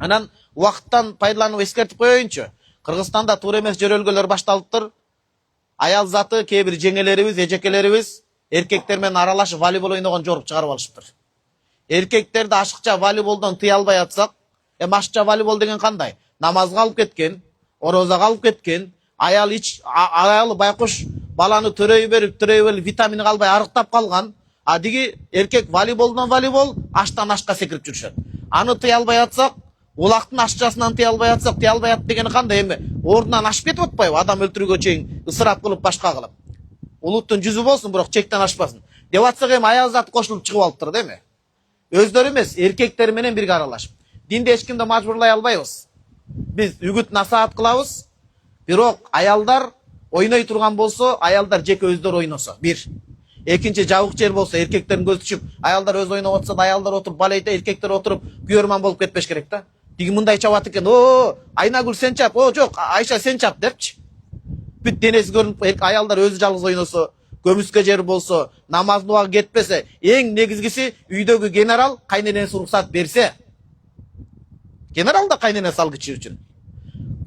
Анан вакыттан пайдаланып эскертип коеюнчу. Кыргызстанда туура эмес жөрөлгөлөр башталыптыр. Аял заты кээ бир жеңелерибиз, эжекелерибиз эркектер менен аралашып волейбол ойногон жоруп чыгарып алышыптыр. Эркектерди ашыкча волейболдон тыя албай атсак, ашыкча волейбол деген кандай? Намазга алып кеткен, орозага алып кеткен, аялы байкуш баланы төрөй берип витамини калбай арыктап калган. Адиги эркек волейболдон волейбол, аштан ашка секирип жүрүшөт. Аны тыя албай атсак, улактын ашчасынан тыя албай атсак, тыя албай ат дегени кандай? Эми ордунан ашып кетип атпайбы? Адам өлтүрүүгө чейин ысырап кылып башка кылып. Улуттун жүзү болсун, бирок чектен ашпасын. Деп атсак эми аял заты кошулуп чыгып алыптыр да эми. Өздөрү эмес, эркектер менен бирге аралашып. Динде эч кимди мажбурлай албайбыз. Биз үгүт насаат кылабыз. Бирок аялдар ойной турган болсо, аялдар жеке өздөрү ойносо. Бир. Экинчи, жабык жер болсо, эркектердин көзү түшүп, аялдар өз ойноп атса да, аялдар отуруп балейте, эркектер отуруп күйөрман болуп кетпеш керек да. Тиги мындай чабат экен. О, Айнагүл сен чап. О, жок, Айша сен чап депчи. Бүт денеси көрүнүп, аялдар өзү жалгыз ойносо, көмүскө жер болсо, намаздын убагы кетпесе, эң негизгиси үйдөгү генерал кайненеси уруксат берсе. Генерал да кайненеси алгычы үчүн.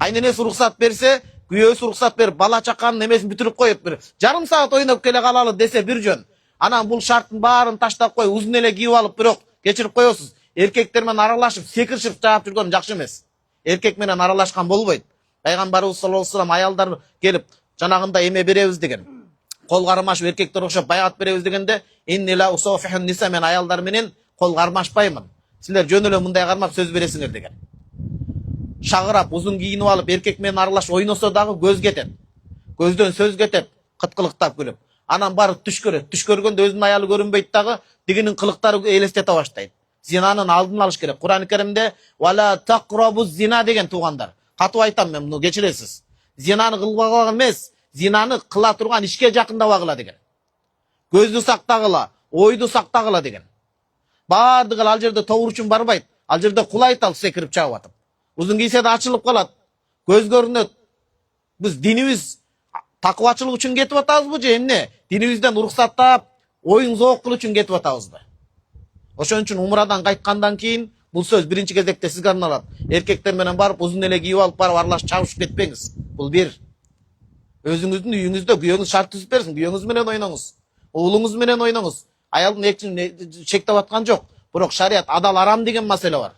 Кайненеси уруксат берсе, күйөөсү уруксат берип, бала чаканын эмесин бүтүрүп коюп, бир жарым саат ойноп келе калалы десе бир жөн. Анан бул шарттын баарын таштап коюп, узун эле кийип алып, бирок кечирип коесуз. Эркектер менен аралашып, секиришип жаап жүргөн жакшы эмес. Эркек менен аралашкан болбойт. Пайгамбарыбыз саллаллаху алейхи вассалам аялдар келип, жанагында эме беребиз деген. Кол кармашып эркектер окшоп байгат беребиз дегенде, иннила усафихун ниса, мен аялдар менен кол кармашпаймын. Силер жөн эле мындай кармап сөз бересиңер деген. Шагырап, узун кийинип алып, эркек менен аралашып ойносо дагы көз кетет. Көздөн сөз кетет, кыткылыктап күлүп. Анан барып түш көрөт. Түш көргөндө өзүнүн аялы көрүнбөйт дагы, дигинин кылыктары элестете баштайт. Зинанын алдын алыш керек. Кур'ан-ы Каримде вала тaqrabuz зина деген туугандар. Катуу айтам мен, муну кечиресиз. Зинаны кылбагыла эмес, зинаны кыла турган ишке жакындабагыла деген. Көздү сактагыла, ойду сактагыла деген. Бардыгы ал жерде тобур үчүн барбайт. Ал жерде кулайт, ал секирип чыгып атып. Узун кийсе да ачылып калат. Көз көрүнөт. Биз динибиз такыбачылык үчүн кетип атабызбы же эмне? Динибизден уруксаттап, оюн зоок кылуу үчүн кетип атабызбы? Ошон үчүн умрадан кайткандан кийин бул сөз биринчи кезекте сизге арналат. Эркектер менен барып, узун эле кийип алып барып аралашып чабышып кетпеңиз. Бул бир. Өзүңүздүн үйүңүздө күйөөңүз шарт түзүп берсин, күйөөңүз менен ойноңуз. Уулуңуз менен ойноңуз. Аялдын чектеп аткан жок. Бирок шарият адал арам деген маселе бар.